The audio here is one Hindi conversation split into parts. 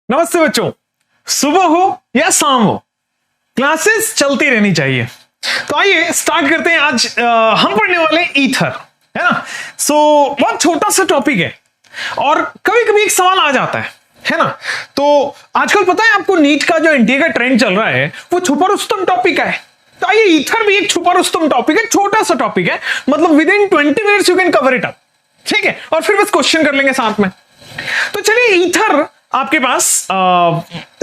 नमस्ते बच्चों, सुबह हो या शाम हो, क्लासेस चलती रहनी चाहिए। तो आइए स्टार्ट करते हैं। आज हम पढ़ने वाले ईथर, है ना। बहुत छोटा सा टॉपिक है और कभी कभी एक सवाल आ जाता है ना। तो आजकल पता है आपको, नीट का जो एनटीए का ट्रेंड चल रहा है वो छुपा रुस्तम टॉपिक है। तो आइए, ईथर भी एक छुपा रुस्तम टॉपिक है, छोटा सा टॉपिक है, मतलब with in 20 minutes you can cover it up, ठीक है। और फिर बस क्वेश्चन कर लेंगे साथ में। तो चलिए, ईथर आपके पास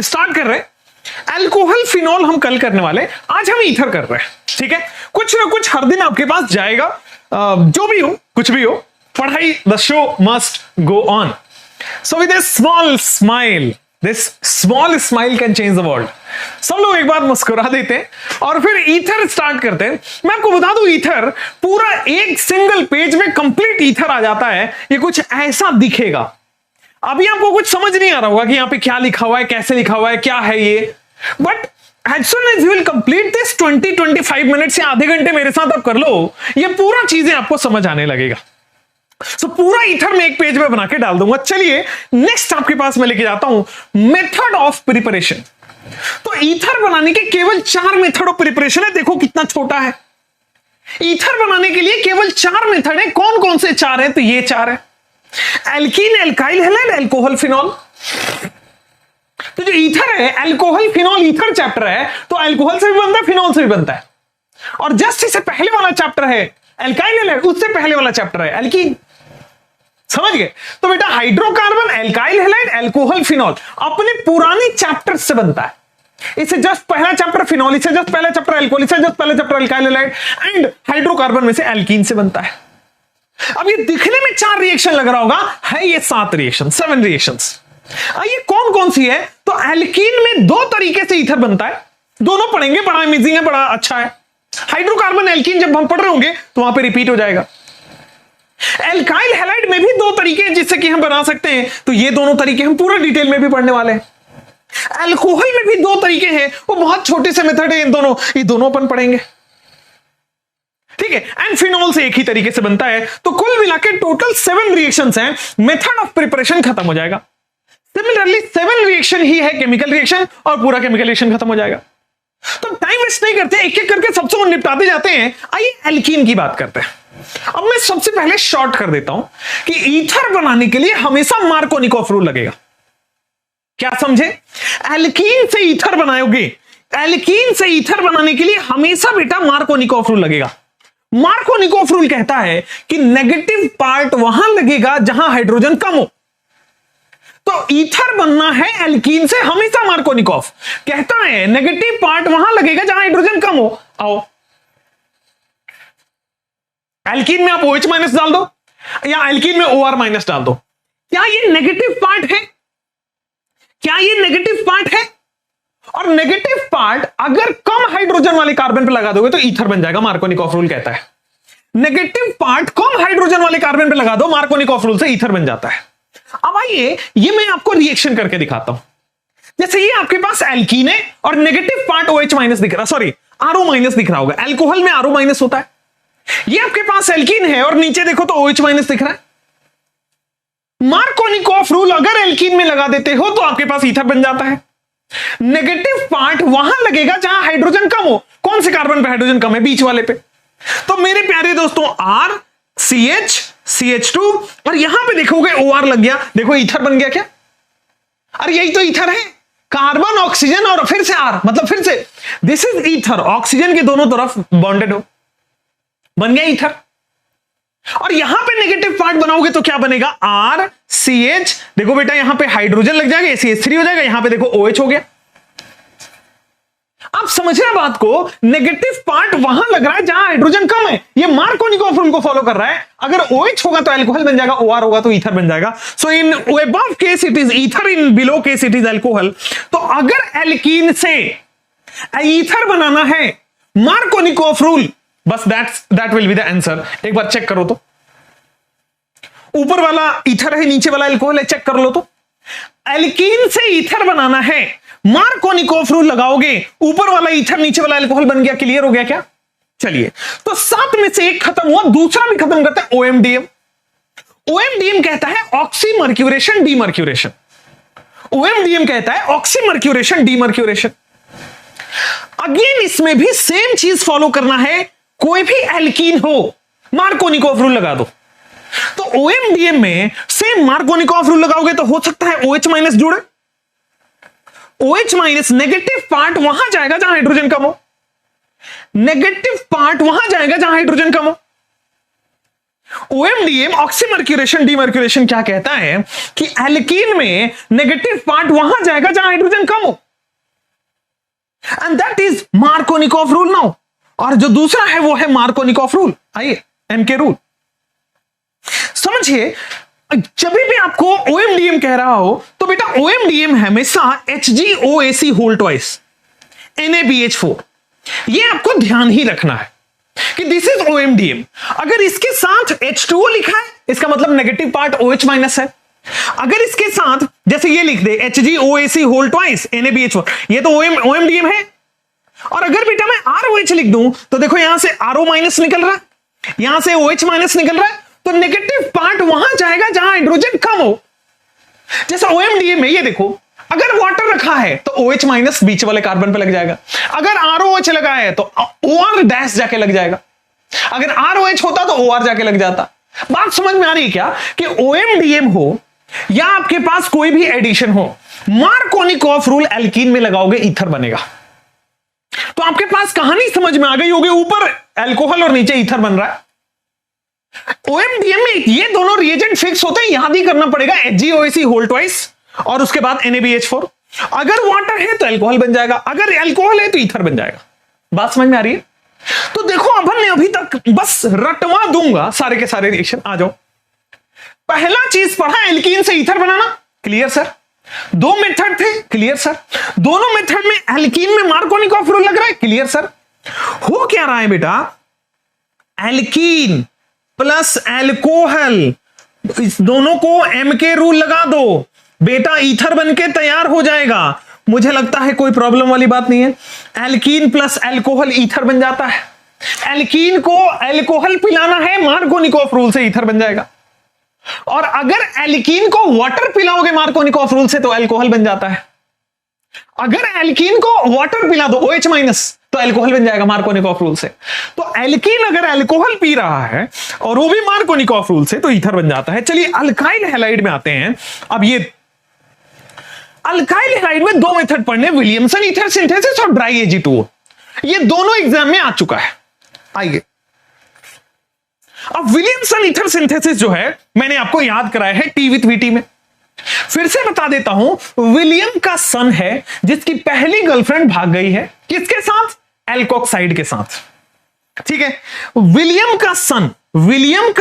स्टार्ट कर रहे हैं। अल्कोहल फिनॉल हम कल करने वाले, आज हम ईथर कर रहे हैं, ठीक है। कुछ ना कुछ हर दिन आपके पास जाएगा, जो भी हो, कुछ भी हो, पढ़ाई the show must go on. So with A small smile, this small smile can change the world. सब लोग एक बार मुस्कुरा देते हैं और फिर ईथर स्टार्ट करते हैं। मैं आपको बता दूं, ईथर पूरा एक सिंगल पेज में कंप्लीट ईथर आ जाता है। ये कुछ ऐसा दिखेगा। अभी आपको कुछ समझ नहीं आ रहा होगा कि यहां पे क्या लिखा हुआ है, कैसे लिखा हुआ है, क्या है ये, but as soon as you will complete this 20-25 minutes या आधे घंटे मेरे साथ आप कर लो, ये पूरा चीजें आपको समझ आने लगेगा। सो पूरा ईथर में एक पेज में बना के डाल दूंगा। चलिए नेक्स्ट आपके पास मैं लेके जाता हूं, मेथड ऑफ प्रिपरेशन। तो ईथर बनाने के केवल 4 मेथड ऑफ प्रिपरेशन है। देखो कितना छोटा है। ईथर बनाने के लिए केवल 4 मेथड है। कौन कौन से 4 है? तो ये 4 है, alkene, alkyl halide, alcohol, phenol. तो जो ईथर है, अल्कोहल, फिनॉल, ईथर चैप्टर है, तो अल्कोहल से भी बनता है, फिनॉल से भी बनता है। और जस्ट इससे पहले वाला चैप्टर है एल्काइल हैलाइड, उससे पहले वाला चैप्टर है एल्कीन। समझ गए? तो बेटा hydrocarbon, alkyl halide, alcohol, phenol अपने पुराने चैप्टर से बनता है। इससे जस्ट पहला चैप्टर फिनॉल, इससे जस्ट पहला चैप्टर अल्कोहल, इससे जस्ट पहला chapter alkyl halide, and hydrocarbon में से एल्कीन से बनता है। अब ये दिखने में 4 रिएक्शन लग रहा होगा, है ये 7 रिएक्शन, 7 रिएक्शंस। ये कौन कौन सी है? तो एल्कीन में 2 तरीके से ईथर बनता है, दोनों पढ़ेंगे, बड़ा अमेजिंग है, बड़ा अच्छा है। हाइड्रोकार्बन एल्कीन जब हम पढ़ रहे होंगे तो वहां पे रिपीट हो जाएगा। एल्काइल हैलाइड में भी 2 तरीके हैं जिससे कि हम बना सकते हैं, तो ये दोनों तरीके हम पूरा डिटेल में भी पढ़ने वाले हैं। अल्कोहल में भी 2 तरीके हैं, वो बहुत छोटे से मेथड है, ये दोनों अपन पढ़ेंगे, ठीक है। एंड फिनॉल से एक ही तरीके से बनता है। तो कुल मिला के टोटल 7 रिएक्शंस हैं। मेथड ऑफ प्रिपरेशन खत्म हो जाएगा। सिमिलरली 7 रिएक्शन ही है केमिकल रिएक्शन, और पूरा केमिकल रिएक्शन खत्म हो जाएगा। तो टाइम वेस्ट नहीं करते, एक एक करके सबसे निपटाते जाते हैं। आइए एल्कीन की बात करते हैं। अब मैं सबसे पहले शॉर्ट कर देता हूं कि ईथर बनाने के लिए हमेशा मार्कोनिकॉफ रूल लगेगा। क्या समझे? एल्कीन से ईथर बनाओगे, एल्कीन से ईथर बनाने के लिए हमेशा बेटा मार्कोनिकॉफ रूल लगेगा। मार्कोनिकॉफ रूल कहता है कि नेगेटिव पार्ट वहां लगेगा जहां हाइड्रोजन कम हो। तो ईथर बनना है एल्कीन से, हमेशा मार्कोनिकॉफ कहता है नेगेटिव पार्ट वहां लगेगा जहां हाइड्रोजन कम हो। आओ, एल्कीन में आप OH माइनस डाल दो या एल्कीन में OR माइनस डाल दो। क्या ये नेगेटिव पार्ट है? क्या ये नेगेटिव पार्ट है? और नेगेटिव पार्ट अगर कम हाइड्रोजन वाले कार्बन पे लगा दोगे तो ईथर बन जाएगा। मार्कोनिकॉफ रूल कहता है नेगेटिव पार्ट कम हाइड्रोजन वाले कार्बन पे लगा दो, मार्कोनिकॉफ रूल से ईथर बन जाता है। अब आइए, ये मैं आपको रिएक्शन करके दिखाता हूं। जैसे ये आपके पास एल्कीन है और नेगेटिव पार्ट OH माइनस दिख रहा, सॉरी RO माइनस दिख रहा होगा। अल्कोहल में RO माइनस होता है। ये आपके पास एल्कीन है और नीचे देखो तो OH माइनस दिख रहा है। मार्कोनिकॉफ रूल अगर एल्कीन में लगा देते हो तो आपके पास ईथर बन जाता है। नेगेटिव पार्ट वहां लगेगा जहां हाइड्रोजन कम हो। कौन से कार्बन पे हाइड्रोजन कम है? बीच वाले पे। तो मेरे प्यारे दोस्तों, R, CH, CH2 और यहां पे देखोगे OR लग गया। देखो ईथर बन गया क्या? अरे यही तो ईथर है, कार्बन, ऑक्सीजन और फिर से R, मतलब फिर से दिस इज ईथर। ऑक्सीजन के दोनों तरफ बॉन्डेड हो, बन गया ईथर। और यहां पे नेगेटिव पार्ट बनाओगे तो क्या बनेगा? R, CH, देखो बेटा यहां पे हाइड्रोजन लग जाएगा, CH3 हो जाएगा, यहां पे देखो OH हो गया। आप समझ रहे हैं बात को? नेगेटिव पार्ट वहां लग रहा है जहां हाइड्रोजन कम है। ये मार्कोनिकॉफ रूल को फॉलो कर रहा है। अगर OH होगा तो अल्कोहल बन जाएगा, OR होगा तो ईथर बन जाएगा। So in above case it is ether, in below case it is alcohol. तो अगर एल्कीन से ईथर बनाना है, मार्कोनिकॉफ रूल, बस that will be the answer. एक बार चेक करो तो, ऊपर वाला ईथर है, नीचे वाला अल्कोहल है, चेक कर लो तो। एल्कीन से ईथर बनाना है, मार्कोनिकॉफ रूल लगाओगे, ऊपर वाला ईथर नीचे वाला अल्कोहल बन गया। क्लियर हो गया क्या? चलिए, तो 7 में से एक खत्म हुआ, दूसरा भी खत्म करते हैं, OMDM। OMDM कहता है ऑक्सी मर्क्यूरेशन डीमर्क्यूरेशन। OMDM कहता है ऑक्सीमर्क्यूरेशन डीमर्क्यूरेशन। अगेन इसमें भी सेम चीज फॉलो करना है, कोई भी एल्कीन हो मार्कोनिकॉफ रूल लगा दो। तो OMDM में सेम मार्कोनिकॉफ रूल लगाओगे तो हो सकता है OH माइनस जुड़े। OH माइनस नेगेटिव पार्ट वहां जाएगा जहां हाइड्रोजन कम हो, नेगेटिव पार्ट वहां जाएगा जहां हाइड्रोजन कम हो। OMDM ऑक्सीमर्क्यूरेशन डीमर्क्यूरेशन क्या कहता है कि एल्कीन में नेगेटिव पार्ट वहां जाएगा जहां हाइड्रोजन कम हो, and that is Markovnikov rule now. और जो दूसरा है वो है मार्कोनिकॉफ रूल। आइए एमके रूल समझिए। जब भी आपको OMDM कह रहा हो तो बेटा OMDM हमेशा HgOAc होल ट्वाइस NaBH4, ये आपको ध्यान ही रखना है कि दिस इज OMDM। अगर इसके साथ H2O लिखा है इसका मतलब नेगेटिव पार्ट OH माइनस है। अगर इसके साथ जैसे ये लिख दे HgOAc होल ट्वाइस NaBH4, ये तो OMDM है। और अगर बेटा मैं ROH लिख दूं तो देखो यहां से RO माइनस निकल रहा है, यहां से OH माइनस निकल रहा है, तो नेगेटिव पार्ट वहां जाएगा जहां हाइड्रोजन कम हो। जैसे OMDM में ये देखो, अगर वाटर रखा है तो OH माइनस बीच वाले कार्बन पे लग जाएगा, अगर ROH लगा है तो OR डैश जाके लग जाएगा, अगर ROH होता तो OR जाके लग जाता। बात समझ में आ रही है क्या कि OMDM हो या आपके पास कोई भी एडिशन हो, मार्कोनिकॉफ रूल एल्कीन में लगाओगे ईथर बनेगा। तो आपके पास कहानी समझ में आ गई होगी, ऊपर अल्कोहल और नीचे ईथर बन रहा है। OMDM में ये दोनों रिएजेंट फिक्स होते हैं, याद ही करना पड़ेगा HgOAc होल ट्वाइस और उसके बाद NaBH4। अगर वाटर है तो अल्कोहल बन जाएगा, अगर अल्कोहल है तो ईथर बन जाएगा। बात समझ में आ रही है? तो देखो अपन ने अभी तक बस रटवा दूंगा सारे के सारे रिएक्शन। आ जाओ, पहला चीज पढ़ा एल्कीन से ईथर बनाना, क्लियर सर। दो मेथड थे, क्लियर सर। दोनों मेथड में एल्कीन में मार्कोनिकॉफ रूल लग रहा है, क्लियर सर। हो क्या रहा है बेटा, एल्कीन प्लस अल्कोहल, इस दोनों को MK रूल लगा दो बेटा, ईथर बनके तैयार हो जाएगा। मुझे लगता है कोई प्रॉब्लम वाली बात नहीं है। एल्कीन प्लस अल्कोहल ईथर बन जाता है। एल्कीन को अल्कोहल पिलाना है, मार्कोनिकॉफ रूल से ईथर बन जाएगा। और अगर एल्कीन को वाटर पिलाओगे मार्कोनिकॉफ रूल से तो अल्कोहल बन जाता है। अगर एल्कीन को वाटर पिला दो OH माइनस तो अल्कोहल बन जाएगा मार्कोनिकॉफ रूल से। तो एल्कीन अगर अल्कोहल पी रहा है और वो भी मार्कोनिकॉफ रूल से तो ईथर बन जाता है। चलिए अल्काइल हैलाइड में आते हैं। अब ये अल्काइल हैलाइड में दो मेथड पढ़ने, विलियमसन ईथर सिंथेसिस और ड्राई Ag2O। ये दोनों एग्जाम में आ चुका है। आइए, अब विलियमसन ईथर सिंथेसिस जो है मैंने आपको याद कराया है टी विथ वीटी में। फिर से बता देता हूं, विलियम का सन है जिसकी पहली गर्लफ्रेंड भाग गई है, किसके साथ? एल्कोक्साइड के साथ। ठीक है, विलियम का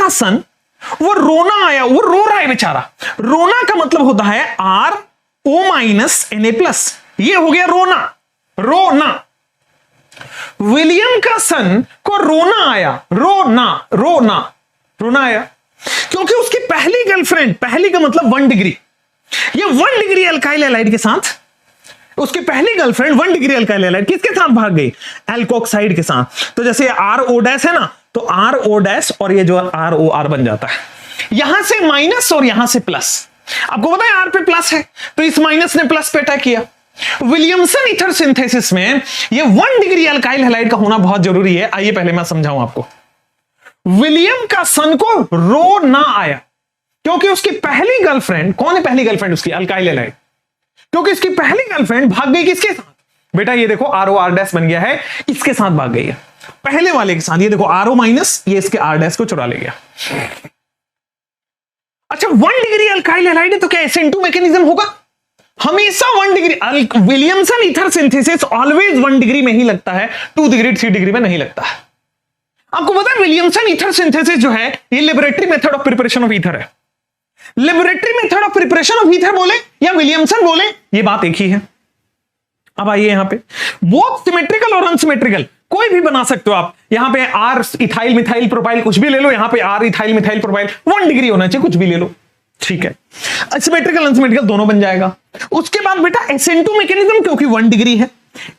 सन वो रोना आया, वो रो रहा है बेचारा। रोना का मतलब होता है RO माइनस Na+, ये हो गया रोना। विलियम का सन को रोना आया, रोना आया क्योंकि उसकी पहली गर्लफ्रेंड, पहली का मतलब 1 डिग्री, ये 1 डिग्री अल्काइल हैलाइड के साथ, उसकी पहली गर्लफ्रेंड 1 डिग्री अल्काइल हैलाइड किसके साथ भाग गई? एल्कोक्साइड के साथ। तो जैसे RO डैश है ना, तो RO डैश और ये जो ROR बन जाता है, यहां से माइनस और यहां से प्लस। आपको पता है R पे प्लस है तो इस माइनस ने प्लस पे अटैक किया। विलियमसन ईथर सिंथेसिस में ये 1 डिग्री अल्काइल हैलाइड का होना बहुत जरूरी है। आइए पहले मैं समझाऊं आपको। विलियम का सन को रो ना आया क्योंकि उसकी पहली गर्लफ्रेंड, कौन है पहली गर्लफ्रेंड उसकी? Alkyl halide. क्योंकि इसकी पहली गर्लफ्रेंड भाग गई किसके साथ? बेटा ये देखो ROR डैश बन गया है, इसके साथ भाग गई है, पहले वाले के साथ। ये देखो RO माइनस, ये इसके R डैश को चुरा ले गया। अच्छा, 1 डिग्री अल्काइल हैलाइड है तो क्या SN2 मैकेनिज्म होगा? हमेशा 1 degree. Williamson ether synthesis always 1 degree में ही लगता है, 2 डिग्री 3 डिग्री में नहीं लगता है। आपको पता है विलियमसन ईथर सिंथेसिस जो है ये laboratory method of preparation of ether है। Laboratory method of preparation of ether बोले या विलियमसन बोले, ये बात एक ही है। अब आइए यहां पे, बोथ सिमेट्रिकल और अनसिमेट्रिकल कोई भी बना सकते हो आप। यहां पे R इथाइल मिथाइल प्रोपाइल कुछ भी ले लो, यहां पे R ethyl methyl propyl 1 degree होना चाहिए, कुछ भी ले लो, ठीक है। सिमेट्रिकल अनसिमेट्रिकल दोनों बन जाएगा। उसके बाद बेटा SN2 मैकेनिज्म क्योंकि 1 डिग्री है,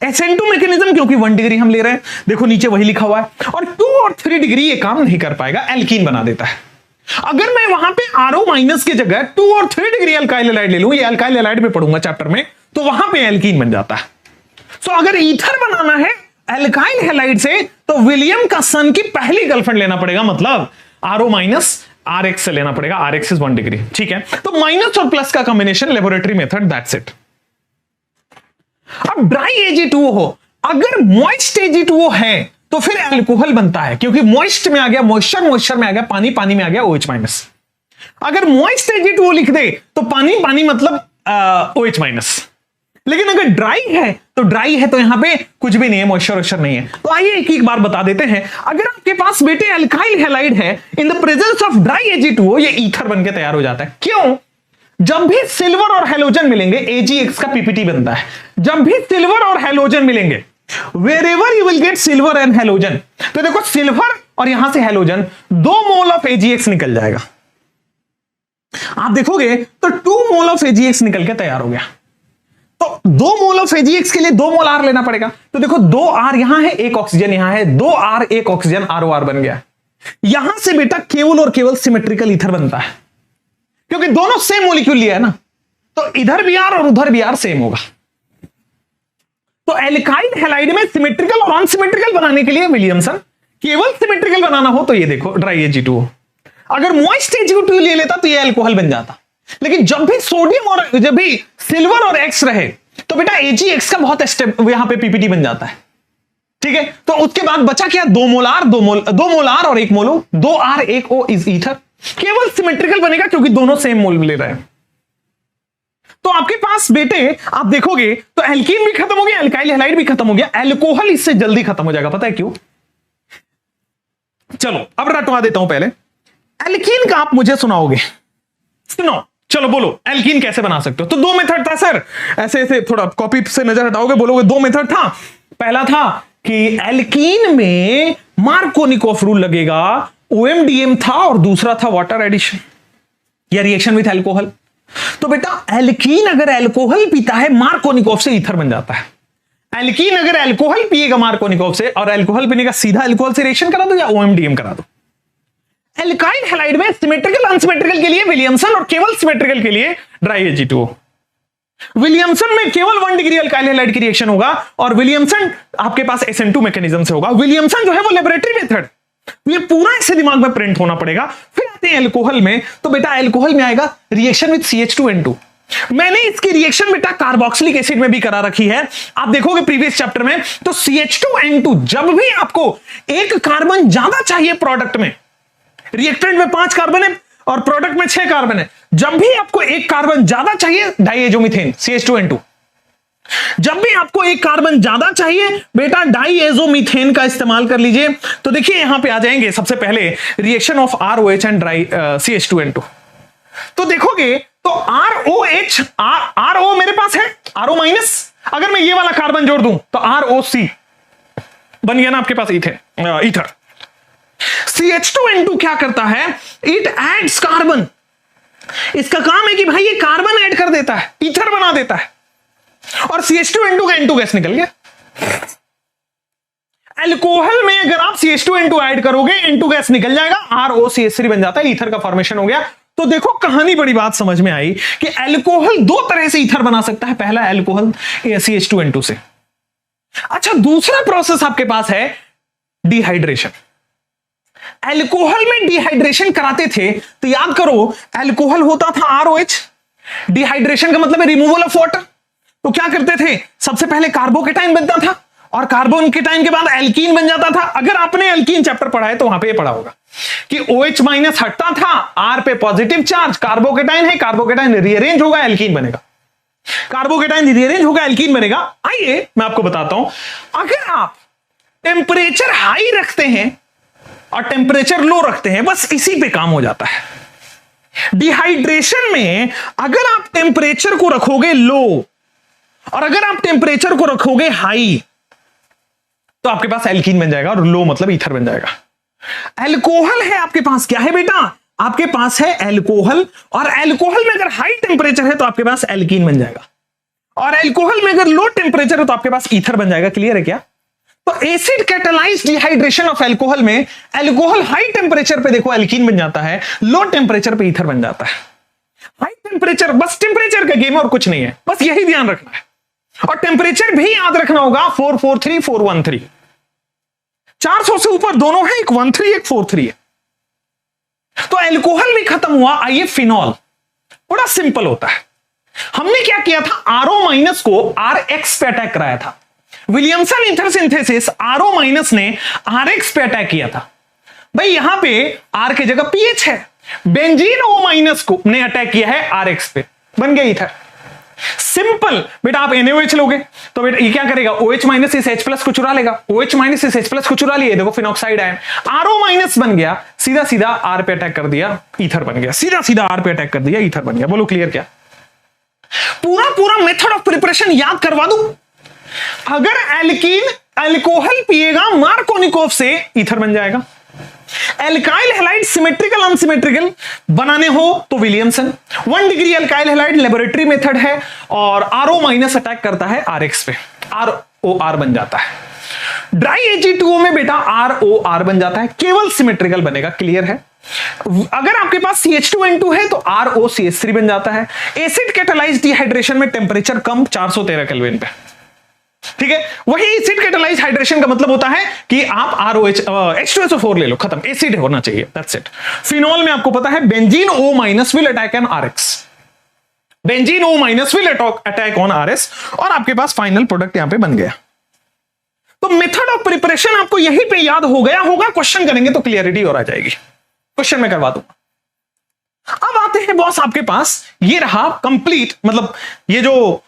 SN2 मैकेनिज्म क्योंकि 1 डिग्री हम ले रहे हैं, देखो नीचे वही लिखा हुआ है। और 2 और 3 डिग्री ये काम नहीं कर पाएगा, एल्कीन बना देता है। अगर मैं वहां पे आरओ माइनस की जगह 2 और 3 डिग्री अल्काइल हैलाइड ले लूं, ये अल्काइल हैलाइड में पढ़ूंगा चैप्टर में, तो वहां पे एल्कीन बन जाता है। तो अगर ईथर बनाना है एल्काइल हैलाइड से, तो विलियम का सन की पहली गर्लफ्रेंड लेना पड़ेगा, मतलब आरओ माइनस आरएक्स से लेना पड़ेगा, आरएक्स इज 1 डिग्री। ठीक है, तो माइनस और प्लस का combination, laboratory method, that's it. अब ड्राई Ag2O हो, अगर मॉइस्ट Ag2O है तो फिर अल्कोहल बनता है, क्योंकि मॉइस्ट में आ गया मॉइस्चर, मॉइस्चर में आ गया पानी, पानी में आ गया OH माइनस। अगर मॉइस्ट Ag2O लिख दे तो पानी, पानी मतलब OH माइनस। लेकिन अगर ड्राई है तो ड्राई है तो यहां पे कुछ भी नहीं है, मॉइस्चर वॉइस्चर नहीं है। तो आइए एक एक बार बता देते हैं। अगर आपके पास बेटे अल्काइल हैलाइड है in the presence of dry Ag2O, ये ईथर बनके तैयार हो जाता है। क्यों? जब भी सिल्वर और हेलोजन मिलेंगे, AgX का पीपीटी बनता है। जब भी सिल्वर और हेलोजन मिलेंगे, wherever you will get silver and halogen, तो देखो सिल्वर और यहां से हेलोजन, 2 मोल ऑफ AgX निकल जाएगा। आप देखोगे तो 2 मोल ऑफ AgX निकल के तैयार हो गया। तो 2 मोल ऑफ AgX के लिए 2 मोल R लेना पड़ेगा। तो देखो 2 R यहां है, 1 ऑक्सीजन यहां है, 2 R 1 ऑक्सीजन, ROR बन गया। यहां से बेटा केवल और केवल सिमेट्रिकल ईथर बनता है, क्योंकि दोनों सेम मॉलिक्यूल लिया है ना, तो इधर भी R और उधर भी R सेम होगा। तो एल्काइल हैलाइड में सिमेट्रिकल और अनसिमेट्रिकल बनाने के लिए विलियमसन, केवल सिमेट्रिकल बनाना हो तो ये देखो ड्राई Ag2O। अगर मॉइस्ट Ag2O ले लेता तो ये अल्कोहल बन जाता। लेकिन जब भी सोडियम और जब भी सिल्वर और X रहे तो बेटा AgX का बहुत स्टेप यहां पे पीपीटी बन जाता है। ठीक है, तो उसके बाद बचा क्या? 2 मोलार, 2 मोलार और 1 मोलो, 2 R 1 O इज ईथर। केवल सिमेट्रिकल बनेगा क्योंकि दोनों सेम मोल ले रहे हैं। तो आपके पास बेटे आप देखोगे तो एल्कीन भी खत्म हो गया, अल्काइल हैलाइड भी खत्म हो गया, अल्कोहल इससे जल्दी खत्म हो जाएगा। पता है क्यों? चलो अब रटवा देता हूं। पहले एल्कीन का आप मुझे सुनाओगे, सुनो, चलो बोलो एल्कीन कैसे बना सकते हो। तो 2 मेथड था सर, ऐसे ऐसे थोड़ा कॉपी से नजर हटाओगे, बोलोगे 2 मेथड था। पहला था कि एल्कीन में मार्कोनिकोफ रूल लगेगा, OMDM था, और दूसरा था वाटर एडिशन या रिएक्शन विथ अल्कोहल। तो बेटा एल्कीन अगर अल्कोहल पीता है मार्कोनिकोफ से ईथर बन जाता है। एल्कीन अगर अल्कोहल पिएगा मार्कोनिकोफ से, और अल्कोहल पीने का सीधा अल्कोहल से रिएक्शन करा दो या OMDM करा दो। एल्काइल हैलाइड में सिमेट्रिकल अनसिमेट्रिकल के लिए विलियमसन और केवल सिमेट्रिकल के लिए ड्राई Ag2O। विलियमसन में केवल 1 डिग्री अल्काइल हैलाइड की रिएक्शन होगा, और विलियमसन आपके पास SN2 मैकेनिज्म से होगा। विलियमसन जो है वो लेबोरेटरी मेथड, ये पूरा इसे दिमाग में प्रिंट होना पड़ेगा। फिर आते हैं अल्कोहल में, तो बेटा अल्कोहल में आएगा रिएक्शन विद CH2N2। मैंने इसकी रिएक्शन बेटा कार्बोक्सिलिक एसिड में भी करा रखी है, आप देखोगे प्रीवियस चैप्टर में। तो CH2N2, जब भी आपको एक कार्बन ज्यादा चाहिए प्रोडक्ट में, रिएक्टेंट में 5 कार्बन है और प्रोडक्ट में 6 कार्बन है, जब भी आपको एक कार्बन ज्यादा चाहिए, डाइएजोमीथेन CH2N2। जब भी आपको एक कार्बन ज्यादा चाहिए बेटा, डाइएजोमीथेन का इस्तेमाल कर लीजिए। तो देखिए यहां पे आ जाएंगे सबसे पहले reaction of ROH and dry CH2N2। तो देखोगे तो ROH, RO मेरे पास है, RO माइनस, अगर मैं ये वाला कार्बन जोड़ दूं तो ROC बन गया ना आपके पास ईथर। CH2N2 क्या करता है? It adds carbon. इसका काम है कि भाई ये कार्बन ऐड कर देता है, ईथर बना देता है, और CH2N2 का N2 गैस निकल गया। अल्कोहल में अगर आप CH2N2 ऐड करोगे, N2 गैस निकल जाएगा, ROCH3 बन जाता है, ईथर का फॉर्मेशन हो गया। तो देखो कहानी बड़ी बात समझ में आई कि अल्कोहल 2 तरह से ईथर बना सकता है। पहला अल्कोहल CH2N2 से। अच्छा, दूसरा प्रोसेस आपके पास है डिहाइड्रेशन। अल्कोहल में डिहाइड्रेशन कराते थे तो याद करो, अल्कोहल होता था ROH, डिहाइड्रेशन का मतलब है रिमूवल ऑफ वाटर। तो क्या करते थे? सबसे पहले कार्बोकेटाइन बनता था, और कार्बोकेटाइन के बाद एल्कीन बन जाता था। अगर आपने एल्कीन चैप्टर पढ़ा है तो वहां पे पढ़ा होगा कि OH माइनस हटता था, R पे पॉजिटिव चार्ज, कार्बोकेटाइन है, कार्बोकेटाइन रीअरेंज होगा, एल्कीन बनेगा। कार्बोकेटाइन रीअरेंज होगा, एल्कीन बनेगा। आइए मैं आपको बताता हूं, अगर आप टेम्परेचर हाई रखते हैं और टेम्परेचर लो रखते हैं, बस इसी पे काम हो जाता है। डिहाइड्रेशन में अगर आप टेम्परेचर को रखोगे लो और अगर आप टेम्परेचर को रखोगे हाई, तो आपके पास एल्कीन बन जाएगा, और लो मतलब ईथर बन जाएगा। अल्कोहल है आपके पास, क्या है बेटा? आपके पास है अल्कोहल, और अल्कोहल में अगर हाई टेम्परेचर है तो आपके पास एल्कीन बन जाएगा, और अल्कोहल में अगर लो टेम्परेचर है तो आपके पास ईथर बन जाएगा। क्लियर है क्या? तो acid catalyse dehydration of alcohol में एल्कोहल हाई टेम्परेचर पे देखो एल्कीन बन जाता है, लो टेम्परेचर पे ईथर बन जाता है। हाई टेम्परेचर बस टेम्परेचर का गेम है और कुछ नहीं है, बस यही ध्यान रखना है। और टेम्परेचर भी याद रखना होगा 443 413, 400 से ऊपर दोनों है, एक 13 एक 43 है। तो एल्कोहल भी खत्म हुआ, आइए फिनॉल, बड़ा सिंपल होता है। हमने क्या किया था, आरओ माइनस को आरएक्स पे अटैक कराया था। Williamson ether synthesis RO minus ने आरएक्स पे अटैक किया था। भाई यहां पे आर की जगह पीएच है, बेंजीन ओ माइनस को ने अटैक किया है आरएक्स पे, बन गया ईथर। सिंपल बेटा, आप NaOH लोगे तो बेटा ये क्या करेगा, OH माइनस इस H प्लस को चुरा लेगा, OH माइनस इस H प्लस को चुरा लिए, देखो फिनॉक्साइड आयन, RO माइनस बन गया, सीधा सीधा R पे अटैक कर दिया, ईथर बन गया, सीधा सीधा R पे अटैक कर दिया, ईथर बन गया। बोलो क्लियर क्या? पूरा पूरा मेथड ऑफ प्रिपरेशन याद करवा दूं। अगर एल्कीन अल्कोहल पिएगा मार्कोनिकोव से ईथर बन जाएगा। एल्काइल हैलाइड सिमेट्रिकल अनसिमेट्रिकल बनाने हो तो Williamson, 1 degree alkyl halide laboratory method है और आरओ माइनस अटैक करता है आरएक्स पे, ROR बन जाता है। ड्राई Ag2O में बेटा ROR बन जाता है, केवल सिमेट्रिकल बनेगा, क्लियर है। अगर आपके पास CH2N2 है तो ROCH3 बन जाता है। एसिड कैटालाइज्ड डिहाइड्रेशन में टेम्परेचर कम 413 केल्विन पे, ठीक है। वही एसिड कैटालाइज्ड हाइड्रेशन का मतलब होता है कि आप H2SO4 ले लो, खत्म, एसिड होना चाहिए, दैट्स इट। फिनॉल में आपको पता है benzene O minus will attack on RX, benzene O minus will attack on RS, और आपके पास फाइनल प्रोडक्ट यहां पे बन गया। तो मेथड ऑफ प्रिपरेशन आपको यहीं पे याद हो गया होगा, क्वेश्चन करेंगे तो क्लियरिटी और आ जाएगी, क्वेश्चन में करवा दूंगा। अब आते हैं बॉस आपके पास, ये रहा कंप्लीट, मतलब ये जो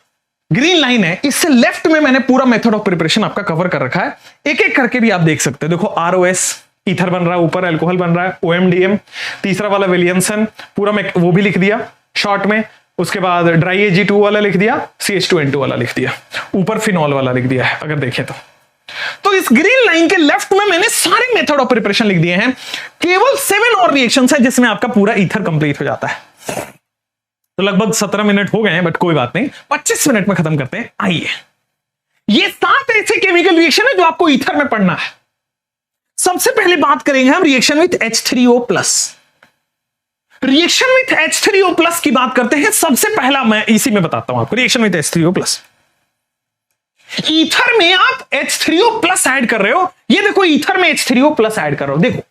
ग्रीन लाइन है इससे लेफ्ट में मैंने पूरा मेथड ऑफ प्रिपरेशन आपका कवर कर रखा है, एक एक करके भी आप देख सकते हो। देखो ROS ईथर बन रहा है, ऊपर अल्कोहल बन रहा है, OMDM, तीसरा वाला विलियमसन पूरा मैं वो भी लिख दिया शॉर्ट में, उसके बाद ड्राई Ag2 वाला लिख दिया, CH2N2 वाला लिख दिया, ऊपर फिनॉल वाला लिख दिया है अगर देखें तो इस ग्रीन लाइन के लेफ्ट में मैंने सारे मेथड ऑफ प्रिपरेशन लिख दिए हैं। केवल 7 और रिएक्शंस है जिसमें आपका पूरा ईथर कंप्लीट हो जाता है। तो लगभग 17 मिनट हो गए हैं, बट कोई बात नहीं, 25 मिनट में खत्म करते हैं। आइए, ये 7 ऐसे केमिकल रिएक्शन है जो आपको ईथर में पढ़ना है। सबसे पहले बात करेंगे हम reaction with H3O+। Reaction with H3O+ की बात करते हैं। सबसे पहला मैं इसी में बताता हूं आपको, रिएक्शन विथ H3O+। ईथर में आप H3O+ ऐड कर रहे हो, ये देखो ईथर में H3O+ ऐड कर रहे हो, देखो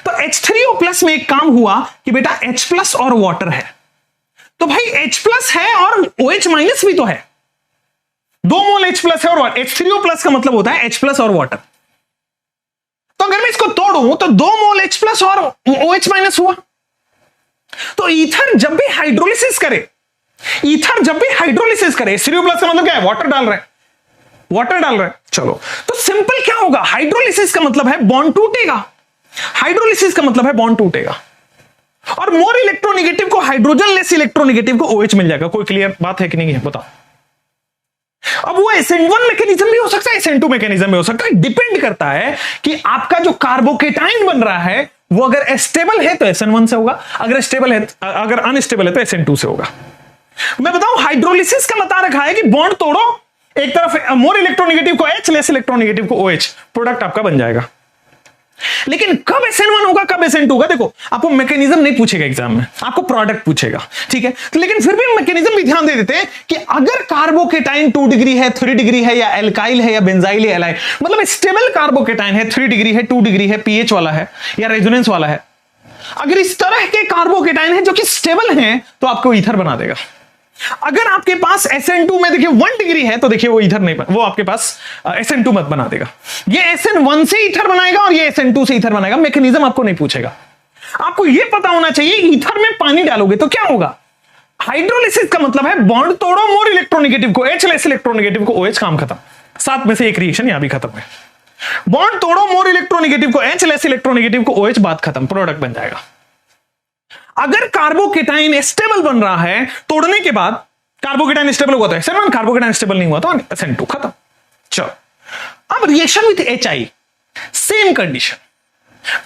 तो H3O+ में एक काम हुआ कि बेटा H+ और वाटर है, तो भाई H+ है और OH- भी तो है, 2 मोल H+ है और H3O+ का मतलब होता है H+ और वाटर। तो अगर मैं इसको तोड़ूं तो 2 मोल H+ और OH- हुआ। तो ईथर जब भी हाइड्रोलिसिस करे, H3O+ का मतलब क्या है, वाटर डाल रहे हैं, चलो तो सिंपल क्या होगा, हाइड्रोलिसिस का मतलब है बॉन्ड टूटेगा, और मोर इलेक्ट्रोनेगेटिव को हाइड्रोजन, लेस इलेक्ट्रोनेगेटिव को OH मिल जाएगा। कोई क्लियर बात है कि नहीं है, बताओ। अब वो SN1 मैकेनिज्म भी हो सकता है, SN2 मैकेनिज्म भी हो सकता है, डिपेंड करता है कि आपका जो कार्बोकेटाइन बन रहा है वो अगर स्टेबल है तो SN1 से होगा, अगर अनस्टेबल है तो SN2 से होगा। मैं बताऊं, हाइड्रोलिसिस का बता रखा है कि बॉन्ड तोड़ो, एक तरफ मोर इलेक्ट्रोनेगेटिव को H, लेस इलेक्ट्रोनेगेटिव को OH, प्रोडक्ट आपका बन जाएगा। लेकिन कब SN1 होगा, कब SN2 होगा, देखो आपको मैकेनिज्म नहीं पूछेगा एग्जाम में, आपको प्रोडक्ट पूछेगा, ठीक है। तो लेकिन फिर भी मैकेनिज्म भी ध्यान दे देते हैं कि अगर कार्बोकेटाइन 2 डिग्री है, 3 डिग्री है, या एल्काइल है, या बेंजाइल है, एलाइल, मतलब स्टेबल कार्बोकेटाइन है, 3 डिग्री है, 2 डिग्री है, pH वाला है या रेजोनेंस वाला है, अगर इस तरह के कार्बोकेटाइन है जो कि स्टेबल है तो आपको ईथर बना देगा। अगर आपके पास SN2 में देखिए 1 डिग्री है तो देखिए वो ईथर नहीं, वो आपके पास SN2 मत बना देगा, ये SN1 से ईथर बनाएगा और ये SN2 से ईथर बनाएगा। मैकेनिज्म आपको नहीं पूछेगा, आपको ये पता होना चाहिए ईथर में पानी डालोगे तो क्या होगा। हाइड्रोलिसिस का मतलब है बॉन्ड तोड़ो, मोर इलेक्ट्रोनेगेटिव को H, लेस इलेक्ट्रोनेगेटिव को OH, काम खत्म। 7 में से एक रिएक्शन यहां भी खत्म है, बॉन्ड तोड़ो, मोर इलेक्ट्रोनेगेटिव को H, लेस इलेक्ट्रोनेगेटिव को OH, बात खत्म, प्रोडक्ट बन जाएगा। अगर कार्बोकेटाइन स्टेबल बन रहा है, तोड़ने के बाद कार्बोकेटाइन स्टेबल हुआ तो SN1, कार्बोकेटाइन स्टेबल नहीं हुआ तो SN2, खत्म। चलो अब reaction with HI, same condition,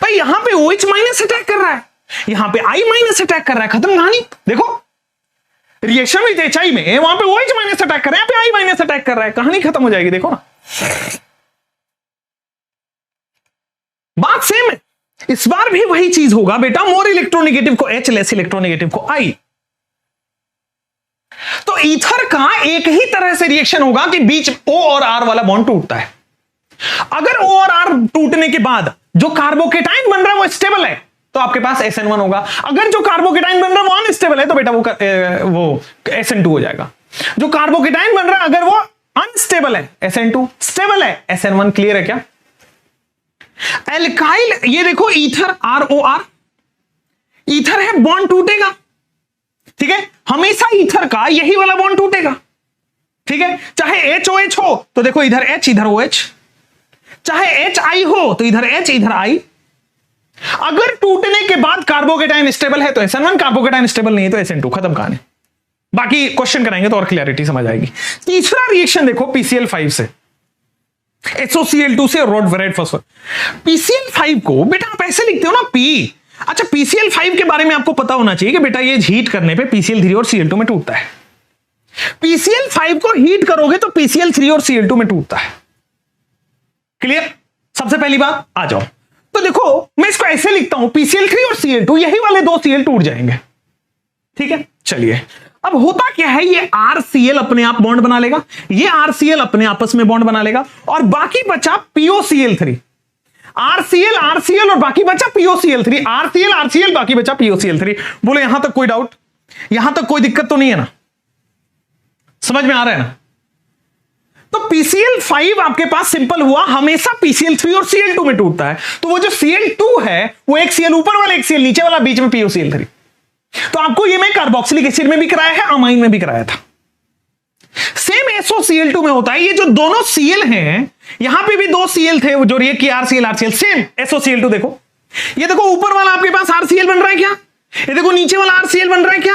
भाई यहां पे OH- अटैक कर रहा है, यहां पे I- अटैक कर रहा है, खत्म कहानी। देखो रिएक्शन विथ HI में वहां पे OH- अटैक कर रहा है, यहां पे I- अटैक कर रहा है, कहानी खत्म हो जाएगी। देखो ना, बात सेम है, इस बार भी वही चीज होगा बेटा, मोर इलेक्ट्रोनेगेटिव को H, लेस इलेक्ट्रोनेगेटिव को I। तो ईथर का एक ही तरह से रिएक्शन होगा कि बीच O और R वाला बॉन्ड टूटता है। अगर O और R टूटने के बाद जो कार्बोकेटाइन बन रहा है वो स्टेबल है तो आपके पास SN1 होगा। अगर जो कार्बोकेटाइन बन रहा है वो अनस्टेबल है तो बेटा वो SN2 हो जाएगा। जो कार्बोकेटाइन बन रहा है अगर वो अनस्टेबल है SN2, स्टेबल है SN1। क्लियर है क्या? एल्काइल, ये देखो ईथर ROR, ईथर है, बॉन्ड टूटेगा, ठीक है, हमेशा ईथर का यही वाला बॉन्ड टूटेगा, ठीक है, चाहे HOH हो तो देखो इधर H इधर OH, चाहे HI हो तो इधर H इधर I। अगर टूटने के बाद कार्बोकेटाइन स्टेबल है तो SN1, कार्बोकेटाइन स्टेबल नहीं है तो SN2, खत्म कहानी। बाकी क्वेश्चन कराएंगे तो और क्लैरिटी समझ आएगी। तीसरा रिएक्शन देखो PCl5 से, SOCl2 से रेड फास्फोर। PCl5 को बेटा आप ऐसे लिखते हो ना P। अच्छा, PCl5 के बारे में आपको पता होना चाहिए कि बेटा ये हीट करने पे PCl3 और Cl2 में टूटता है। PCl5 को हीट करोगे तो PCl3 और Cl2 में टूटता है। क्लियर? सबसे पहली बात आ जाओ, तो देखो मैं इसको ऐसे लिखता हूं, PCl3 और Cl2, यही वाले दो Cl टूट जाएंगे, ठीक है। चलिए, अब होता क्या है, ये RCl अपने आप बॉन्ड बना लेगा, ये RCl अपने आपस में बॉन्ड बना लेगा, और बाकी बचा POCl3। RCl और बाकी बचा POCl3, RCl बाकी बचा POCl3। बोले यहां तक कोई डाउट, यहां तक कोई दिक्कत तो नहीं है ना? समझ में आ रहा है ना? तो PCl5 आपके पास सिंपल हुआ, हमेशा PCl3 और Cl2 में टूटता है। तो वो जो Cl2 है वो एक Cl ऊपर वाला एक Cl नीचे वाला, बीच में POCl3। तो आपको ये मैं कार्बोक्सिलिक एसिड में भी कराया है, अमाइन में भी कराया था। सेम SOCl2 में होता है, ये जो दोनों Cl हैं, यहां पे भी दो Cl थे जो रिएक्ट किया RCl, सेम SOCl2। देखो ये देखो, ऊपर वाला आपके पास RCl बन रहा है क्या? ये देखो नीचे वाला RCl बन रहा है क्या?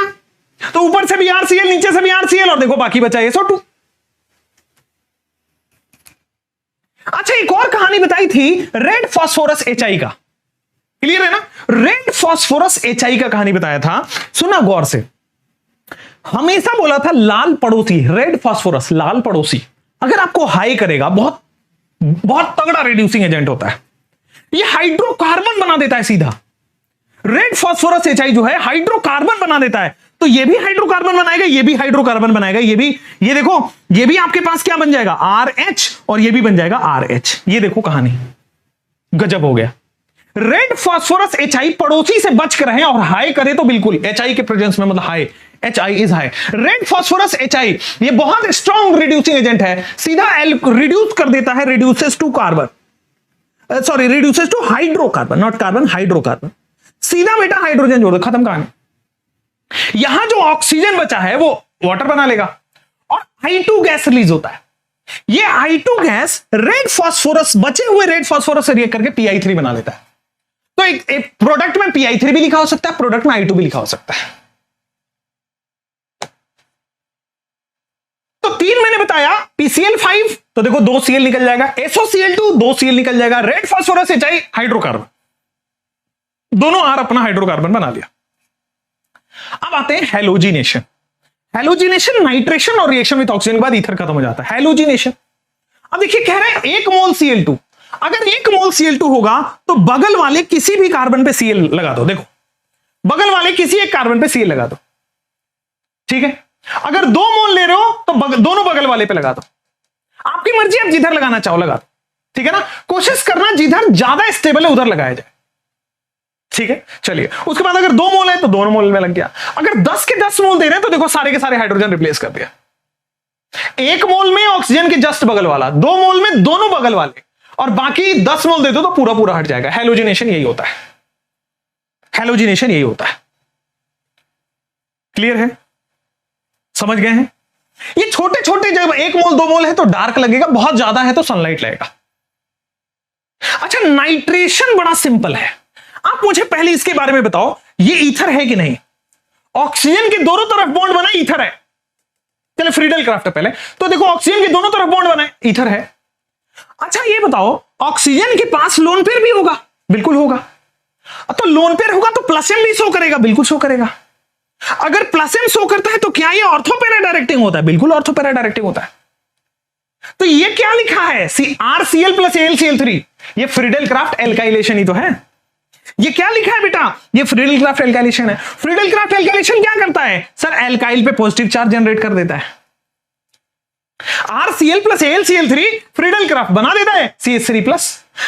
तो ऊपर से भी RCl, नीचे से भी RCl, और देखो बाकी बचा SO2। अच्छा, एक और कहानी बताई थी रेड फास्फोरस HI का, क्लियर है ना? रेड फास्फोरस HI का कहानी बताया था, सुना गौर से। हमेशा बोला था लाल पड़ोसी, रेड फास्फोरस लाल पड़ोसी अगर आपको हाई करेगा, बहुत बहुत तगड़ा रिड्यूसिंग एजेंट होता है। ये हाइड्रोकार्बन बना देता है सीधा। रेड फास्फोरस HI जो है हाइड्रोकार्बन बना देता है, तो ये भी हाइड्रोकार्बन बनाएगा, ये भी हाइड्रोकार्बन बनाएगा, ये भी, ये देखो ये भी आपके पास क्या बन जाएगा RH, और ये भी बन जाएगा RH। ये देखो कहानी, गजब हो गया। रेड फास्फोरस HI पड़ोसी से बच कर रहे हैं, और हाई करे तो बिल्कुल HI के प्रेजेंस में, मतलब high, HI is high. Red phosphorus HI ये बहुत स्ट्रॉन्ग रिड्यूसिंग एजेंट है, सीधा रिड्यूस कर देता है, reduces to carbon, sorry reduces to hydrocarbon, not carbon, hydrocarbon. सीधा बेटा हाइड्रोजन जोड़ दो, खत्म कहानी। यहां जो ऑक्सीजन बचा है वो वाटर बना लेगा, और I2 गैस रिलीज होता है। ये I2 गैस रेड फास्फोरस, बचे हुए रेड फास्फोरस से रिएक्ट करके PI3 बना लेता है। तो एक प्रोडक्ट में PI3 भी लिखा हो सकता है, प्रोडक्ट में I2 भी लिखा हो सकता है। तो तीन मैंने बताया, PCl5 तो देखो 2 Cl निकल जाएगा, SOCl2 2 Cl निकल जाएगा, रेड फास्फोरस HI हाइड्रोकार्बन, दोनों R अपना हाइड्रोकार्बन बना लिया। अब आते हैं हैलोजिनेशन। हैलोजिनेशन नाइट्रेशन और रिएक्शन विद ऑक्सीजन के बाद ईथर खत्म हो जाता है। हैलोजिनेशन, अब देखिए कह रहे हैं 1 मोल Cl2, अगर 1 मोल Cl2 होगा तो बगल वाले किसी भी कार्बन पे Cl लगा दो। देखो बगल वाले किसी एक कार्बन पे Cl लगा दो, ठीक है। अगर 2 मोल ले रहे हो तो दोनों बगल वाले पे लगा दो, आपकी मर्जी, आप जिधर लगाना चाहो लगा दो, ठीक है ना। कोशिश करना जिधर ज्यादा स्टेबल है उधर लगाया जाए, ठीक है। चलिए, उसके बाद अगर 2 मोल है तो 2 मोल में लग गया। अगर 10 के 10 मोल दे रहे हैं तो देखो सारे के सारे हाइड्रोजन रिप्लेस कर दिया। 1 मोल में ऑक्सीजन के जस्ट बगल वाला, 2 मोल में दोनों बगल वाले, और बाकी 10 मोल दे दो तो पूरा पूरा हट जाएगा। हैलोजिनेशन यही होता है, हैलोजिनेशन यही होता है। क्लियर है? समझ गए हैं? ये छोटे छोटे, जब 1 मोल 2 मोल है तो डार्क लगेगा, बहुत ज्यादा है तो सनलाइट लगेगा। अच्छा, नाइट्रेशन बड़ा सिंपल है। आप मुझे पहले इसके बारे में बताओ, ये ईथर है कि नहीं? ऑक्सीजन के दोनों तरफ बॉन्ड बना, ईथर है। चलो फ्रीडल क्राफ्ट है पहले, तो देखो ऑक्सीजन के दोनों तरफ बॉन्ड बना, ईथर है। अच्छा ये बताओ, ऑक्सीजन के पास लोन पेयर भी होगा? बिल्कुल होगा। तो लोन पेयर होगा तो प्लस एम भी शो करेगा? बिल्कुल शो करेगा। अगर प्लस एम शो करता है तो क्या ये ऑर्थो पैरा डायरेक्टिंग होता है? बिल्कुल ऑर्थो पैरा डायरेक्टिंग होता है। तो ये क्या लिखा है, RCl प्लस AlCl3, ये फ्रीडल क्राफ्ट एल्काइलेशन ही तो है। ये क्या लिखा है बेटा, ये फ्रीडल क्राफ्ट एल्काइलेशन है। फ्रीडल क्राफ्ट एल्काइलेशन क्या करता है सर, एल्काइल पे पॉजिटिव चार्ज जनरेट कर देता है। RCl plus AlCl3 Friedel craft बना देता है CH3 प्लस।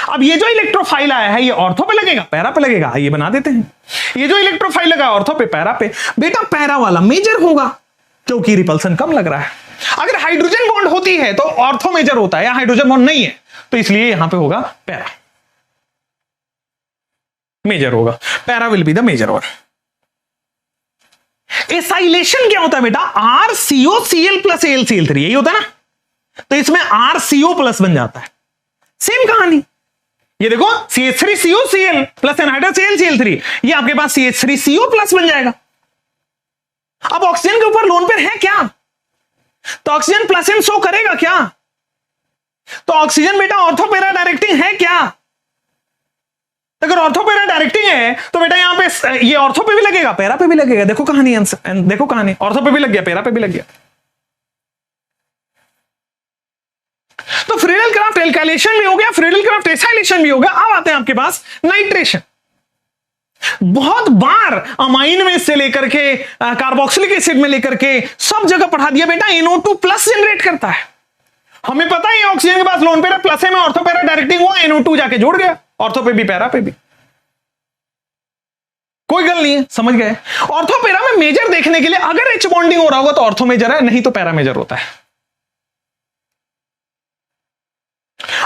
अब ये जो इलेक्ट्रोफाइल आया है ये ऑर्थो पे लगेगा, पैरा पे लगेगा, ये बना देते हैं। ये जो इलेक्ट्रोफाइल लगा ऑर्थो पे, पैरा पे, बेटा पैरा वाला मेजर होगा क्योंकि रिपल्सन कम लग रहा है। अगर हाइड्रोजन बॉन्ड होती है तो ऑर्थो मेजर होता है, या हाइड्रोजन बॉन्ड नहीं है तो इसलिए यहां पे होगा पैरा मेजर होगा, para will be the major one. Acylation क्या होता है बेटा, RCOCl प्लस AlCl3, यही होता है ना, तो इसमें RCO प्लस बन जाता है। सेम कहानी, ये देखो CH3COCl प्लस एनहाइड्रस AlCl3, ये आपके पास CH3CO प्लस बन जाएगा। अब ऑक्सीजन के ऊपर लोन पेयर है क्या, तो ऑक्सीजन प्लस एन शो करेगा क्या, तो ऑक्सीजन बेटा ऑर्थोपेरा डायरेक्टिंग है क्या, अगर ऑर्थोपेरा डायरेक्टिंग है तो बेटा यहां पे ये ऑर्थो पे भी लगेगा, पैरा पे भी लगेगा। देखो कहानी आंसर, देखो कहानी, ऑर्थो पे भी लग गया, पैरा पे भी लग गया। तो फ्रीडल क्राफ्ट एल्काइलेशन भी हो गया, फ्रीडल क्राफ्ट एसाइलेशन भी हो गया। अब आते हैं आपके पास नाइट्रेशन। बहुत बार अमाइन में से लेकर के कार्बोक्सिलिक एसिड में लेकर के सब जगह पढ़ा दिया बेटा, NO2 प्लस जनरेट करता है। हमें पता है ऑक्सीजन के पास लोन पेरा प्लस है, में ऑर्थोपेरा डायरेक्टिंग हुआ, NO2 जाके जोड़ गया, ऑर्थो पे भी पैरा पे भी, कोई गल नहीं है, समझ गए। ऑर्थोपेरा में मेजर देखने के लिए अगर H बॉन्डिंग हो रहा होगा तो ऑर्थो मेजर है, नहीं तो पैरा मेजर होता है।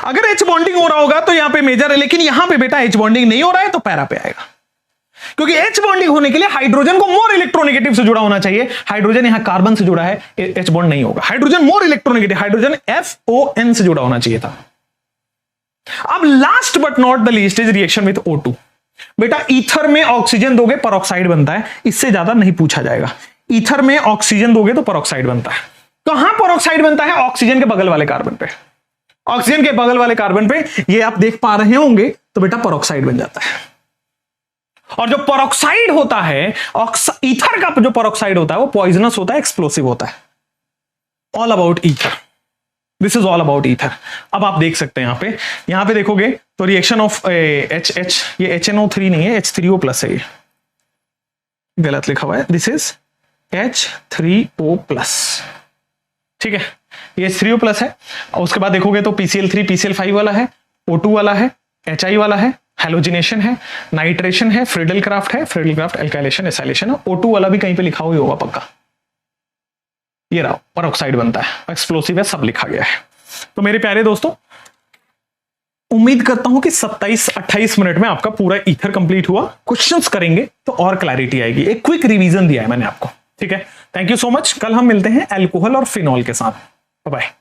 अगर H बॉन्डिंग हो रहा होगा तो यहां पे मेजर है, लेकिन यहां पे बेटा H बॉन्डिंग नहीं हो रहा है तो पैरा पे आएगा, क्योंकि H बॉन्डिंग होने के लिए हाइड्रोजन को मोर इलेक्ट्रोनेगेटिव से जुड़ा होना चाहिए। हाइड्रोजन यहां कार्बन से जुड़ा है, H बॉन्ड नहीं होगा। Hydrogen more electronegative, hydrogen FON से जुड़ा होना चाहिए था। अब last but not the least is reaction with O2। बेटा ईथर में ऑक्सीजन दोगे परऑक्साइड बनता है, इससे ज्यादा नहीं पूछा जाएगा। ईथर में ऑक्सीजन दोगे तो परऑक्साइड बनता है। कहां परऑक्साइड बनता है, ऑक्सीजन के बगल वाले कार्बन पे, ऑक्सीजन के बगल वाले कार्बन पे, ये आप देख पा रहे होंगे, तो बेटा परऑक्साइड बन जाता है। और जो परऑक्साइड होता है, ईथर का जो परऑक्साइड होता है वो पॉइजनस होता है, एक्सप्लोसिव होता है। All about ether, this is all about ether. अब आप देख सकते हैं यहां पे देखोगे तो रिएक्शन ऑफ HH, ये HNO3 नहीं है, H3O प्लस है, ये गलत लिखा हुआ है, दिस इज H3O प्लस, ठीक है, ये H3O प्लस है। और उसके बाद देखोगे तो PCl3 PCl5 वाला है, O2 वाला है, HI वाला है, हेलोजिनेशन है, नाइट्रेशन है, फ्रीडल क्राफ्ट है, फ्रीडल क्राफ्ट एल्काइलेशन एसाइलेशन है। O2 वाला भी कहीं पे लिखा हुआ होगा पक्का, ये रहा, परऑक्साइड बनता है, एक्सप्लोसिव है, सब लिखा गया है। तो मेरे प्यारे दोस्तों, उम्मीद करता हूं कि 27-28 मिनट में आपका पूरा ईथर कंप्लीट हुआ। क्वेश्चंस करेंगे तो और क्लैरिटी आएगी। एक क्विक रिवीजन दिया है मैंने आपको, ठीक है। Thank you so much. कल हम मिलते हैं अल्कोहल और फिनॉल के साथ। Bye bye.